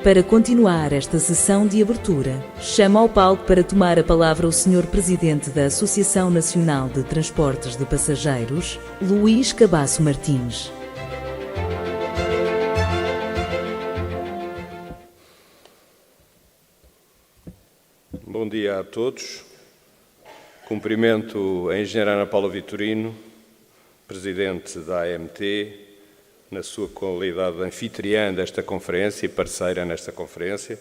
Para continuar esta sessão de abertura, chamo ao palco para tomar a palavra o Sr. Presidente da Associação Nacional de Transportes de Passageiros, Luís Cabasso Martins. Bom dia a todos. Cumprimento a Engenheira Ana Paula Vitorino, Presidente da AMT, na sua qualidade de anfitriã desta conferência e parceira nesta conferência.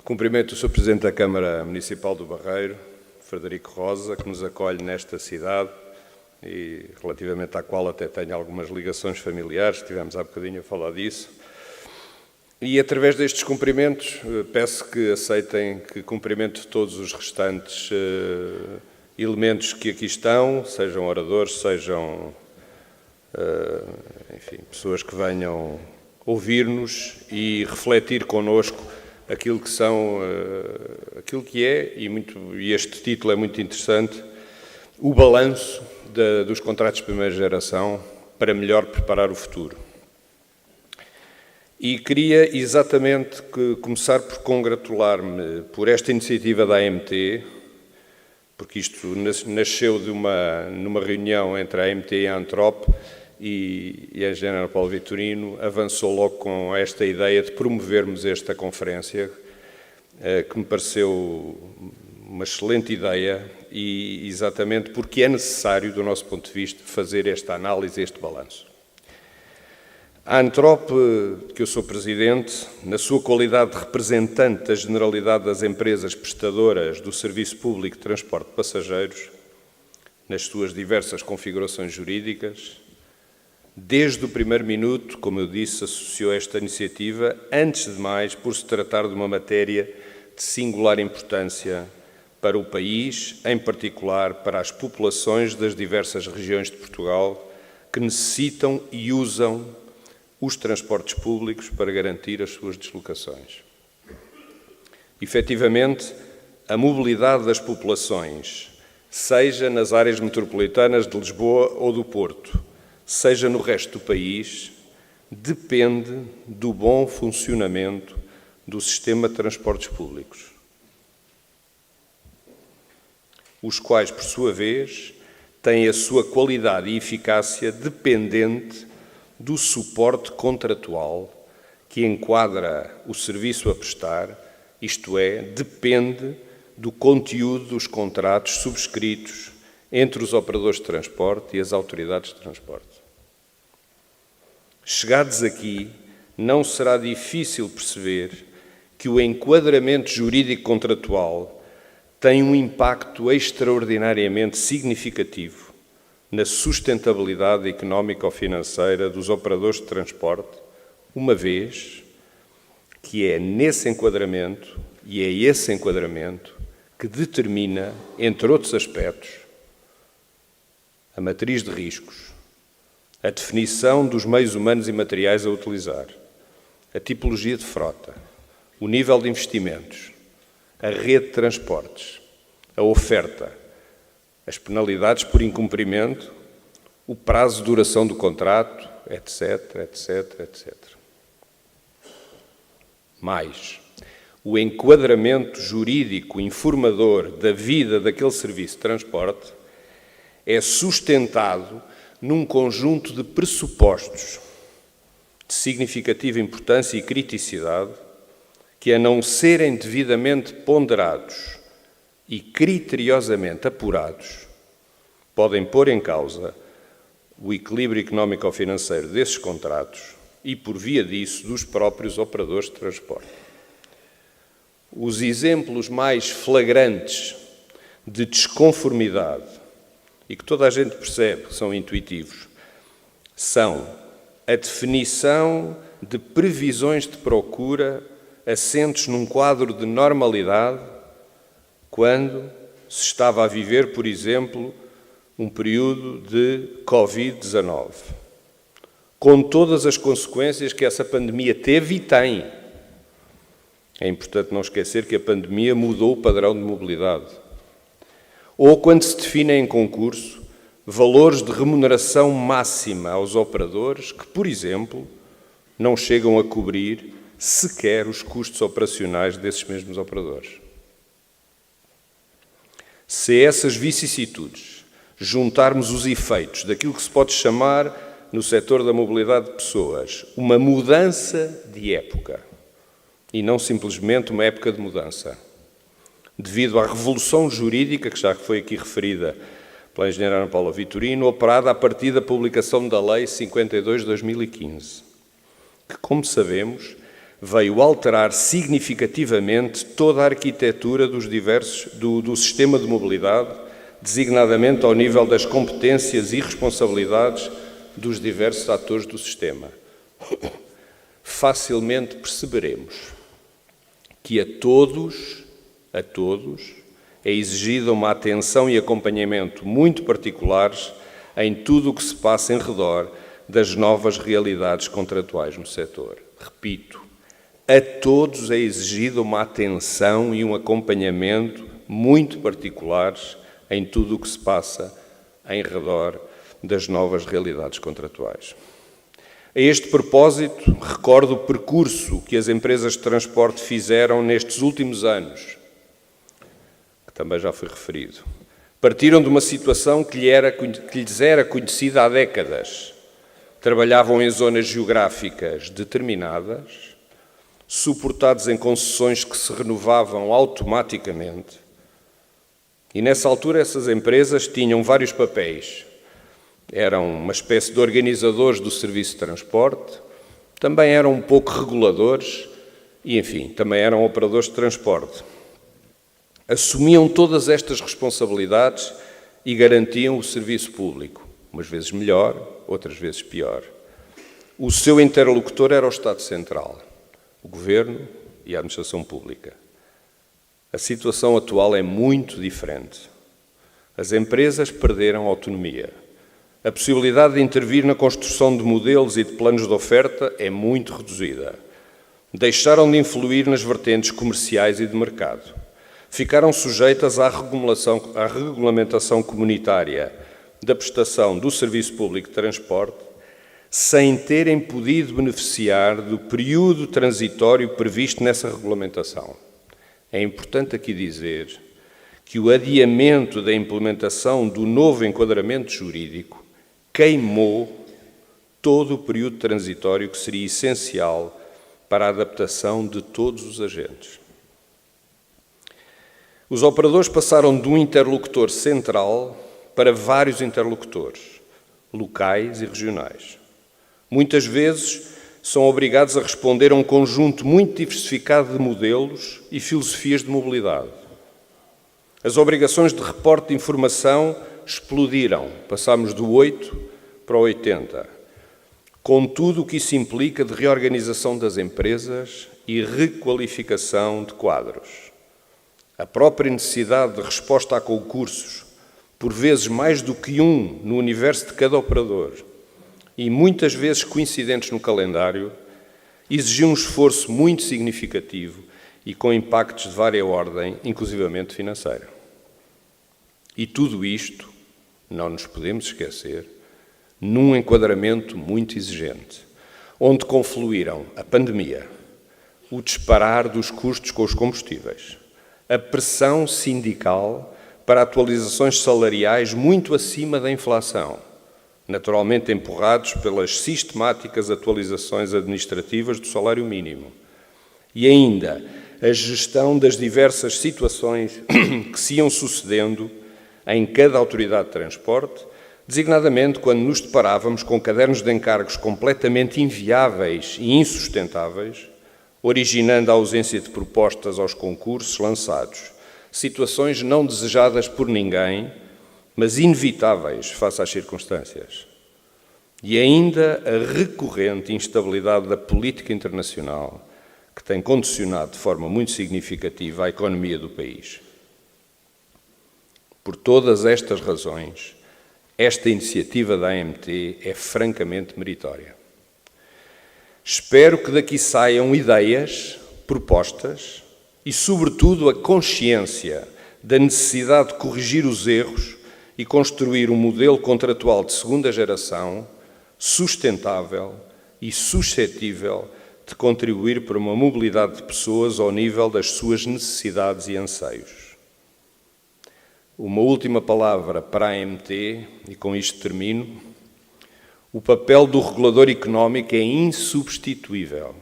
Cumprimento o Sr. Presidente da Câmara Municipal do Barreiro, Frederico Rosa, que nos acolhe nesta cidade e relativamente à qual até tenho algumas ligações familiares, estivemos há bocadinho a falar disso. E através destes cumprimentos peço que aceitem que cumprimento todos os restantes elementos que aqui estão, sejam oradores, sejam enfim, pessoas que venham ouvir-nos e refletir connosco aquilo que são, aquilo que é, e este título é muito interessante, o balanço dos contratos de primeira geração para melhor preparar o futuro. E queria exatamente começar por congratular-me por esta iniciativa da AMT, porque isto nasceu numa reunião entre a AMT e a Antrop, e a Engenheira Ana Paula Vitorino avançou logo com esta ideia de promovermos esta conferência, que me pareceu uma excelente ideia, e exatamente porque é necessário, do nosso ponto de vista, fazer esta análise, este balanço. A Antrop, que eu sou Presidente, na sua qualidade de representante da generalidade das empresas prestadoras do Serviço Público de Transporte de Passageiros, nas suas diversas configurações jurídicas, desde o primeiro minuto, como eu disse, associou esta iniciativa, antes de mais, por se tratar de uma matéria de singular importância para o país, em particular para as populações das diversas regiões de Portugal que necessitam e usam os transportes públicos para garantir as suas deslocações. Efetivamente, a mobilidade das populações, seja nas áreas metropolitanas de Lisboa ou do Porto, seja no resto do país, depende do bom funcionamento do sistema de transportes públicos, os quais, por sua vez, têm a sua qualidade e eficácia dependente do suporte contratual que enquadra o serviço a prestar, isto é, depende do conteúdo dos contratos subscritos entre os operadores de transporte e as autoridades de transporte. Chegados aqui, não será difícil perceber que o enquadramento jurídico contratual tem um impacto extraordinariamente significativo na sustentabilidade económico-financeira dos operadores de transporte, uma vez que é nesse enquadramento, e é esse enquadramento, que determina, entre outros aspectos, a matriz de riscos, a definição dos meios humanos e materiais a utilizar, a tipologia de frota, o nível de investimentos, a rede de transportes, a oferta, as penalidades por incumprimento, o prazo de duração do contrato, etc, etc, etc. Mais, o enquadramento jurídico informador da vida daquele serviço de transporte é sustentado num conjunto de pressupostos de significativa importância e criticidade que, a não serem devidamente ponderados e criteriosamente apurados, podem pôr em causa o equilíbrio económico-financeiro desses contratos e, por via disso, dos próprios operadores de transporte. Os exemplos mais flagrantes de desconformidade e que toda a gente percebe que são intuitivos, são a definição de previsões de procura assentes num quadro de normalidade quando se estava a viver, por exemplo, um período de Covid-19, com todas as consequências que essa pandemia teve e tem. É importante não esquecer que a pandemia mudou o padrão de mobilidade. Ou quando se definem em concurso valores de remuneração máxima aos operadores que, por exemplo, não chegam a cobrir sequer os custos operacionais desses mesmos operadores. Se a essas vicissitudes juntarmos os efeitos daquilo que se pode chamar, no setor da mobilidade de pessoas, uma mudança de época, e não simplesmente uma época de mudança, devido à revolução jurídica, que já foi aqui referida pela engenheira Ana Paula Vitorino, operada a partir da publicação da Lei 52 de 2015, que, como sabemos, veio alterar significativamente toda a arquitetura do sistema de mobilidade, designadamente ao nível das competências e responsabilidades dos diversos atores do sistema. Facilmente perceberemos que a todos, é exigida uma atenção e acompanhamento muito particulares em tudo o que se passa em redor das novas realidades contratuais no setor. Repito, a todos é exigida uma atenção e um acompanhamento muito particulares em tudo o que se passa em redor das novas realidades contratuais. A este propósito, recordo o percurso que as empresas de transporte fizeram nestes últimos anos, que também já foi referido. Partiram de uma situação que lhes era conhecida há décadas. Trabalhavam em zonas geográficas determinadas, suportados em concessões que se renovavam automaticamente. E nessa altura essas empresas tinham vários papéis. Eram uma espécie de organizadores do serviço de transporte, também eram um pouco reguladores e, enfim, também eram operadores de transporte. Assumiam todas estas responsabilidades e garantiam o serviço público, umas vezes melhor, outras vezes pior. O seu interlocutor era o Estado Central, o Governo e a Administração Pública. A situação atual é muito diferente. As empresas perderam autonomia. A possibilidade de intervir na construção de modelos e de planos de oferta é muito reduzida. Deixaram de influir nas vertentes comerciais e de mercado. Ficaram sujeitas à regulamentação comunitária da prestação do serviço público de transporte, sem terem podido beneficiar do período transitório previsto nessa regulamentação. É importante aqui dizer que o adiamento da implementação do novo enquadramento jurídico queimou todo o período transitório que seria essencial para a adaptação de todos os agentes. Os operadores passaram de um interlocutor central para vários interlocutores, locais e regionais. Muitas vezes são obrigados a responder a um conjunto muito diversificado de modelos e filosofias de mobilidade. As obrigações de reporte de informação explodiram, passámos do 8 para o 80, com tudo o que isso implica de reorganização das empresas e requalificação de quadros. A própria necessidade de resposta a concursos, por vezes mais do que um no universo de cada operador, e muitas vezes coincidentes no calendário, exigiu um esforço muito significativo e com impactos de vária ordem, inclusivamente financeira. E tudo isto, não nos podemos esquecer, num enquadramento muito exigente, onde confluíram a pandemia, o disparar dos custos com os combustíveis, a pressão sindical para atualizações salariais muito acima da inflação, naturalmente empurrados pelas sistemáticas atualizações administrativas do salário mínimo, e ainda a gestão das diversas situações que se iam sucedendo em cada autoridade de transporte, designadamente quando nos deparávamos com cadernos de encargos completamente inviáveis e insustentáveis, originando a ausência de propostas aos concursos lançados, situações não desejadas por ninguém, mas inevitáveis face às circunstâncias. E ainda a recorrente instabilidade da política internacional, que tem condicionado de forma muito significativa a economia do país. Por todas estas razões, esta iniciativa da AMT é francamente meritória. Espero que daqui saiam ideias, propostas e, sobretudo, a consciência da necessidade de corrigir os erros e construir um modelo contratual de segunda geração sustentável e suscetível de contribuir para uma mobilidade de pessoas ao nível das suas necessidades e anseios. Uma última palavra para a AMT, e com isto termino. O papel do regulador económico é insubstituível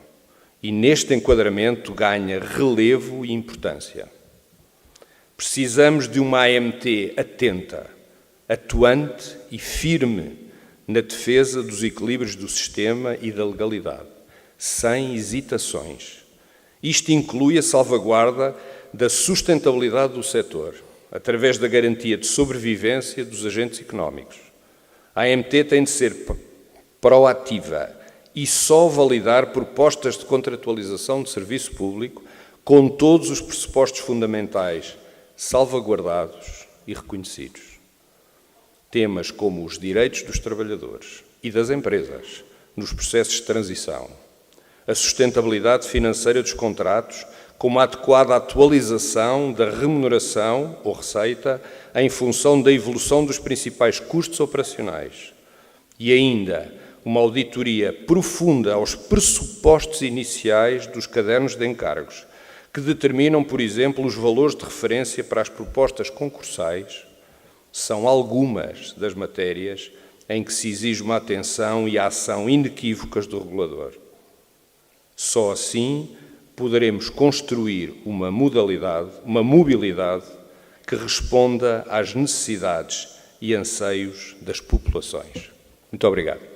e neste enquadramento ganha relevo e importância. Precisamos de uma AMT atenta, atuante e firme na defesa dos equilíbrios do sistema e da legalidade, sem hesitações. Isto inclui a salvaguarda da sustentabilidade do setor, através da garantia de sobrevivência dos agentes económicos. A AMT tem de ser proativa e só validar propostas de contratualização de serviço público com todos os pressupostos fundamentais salvaguardados e reconhecidos. Temas como os direitos dos trabalhadores e das empresas nos processos de transição, a sustentabilidade financeira dos contratos, como a adequada atualização da remuneração ou receita em função da evolução dos principais custos operacionais e ainda uma auditoria profunda aos pressupostos iniciais dos cadernos de encargos, que determinam, por exemplo, os valores de referência para as propostas concursais, são algumas das matérias em que se exige uma atenção e a ação inequívocas do regulador. Só assim poderemos construir uma mobilidade que responda às necessidades e anseios das populações. Muito obrigado.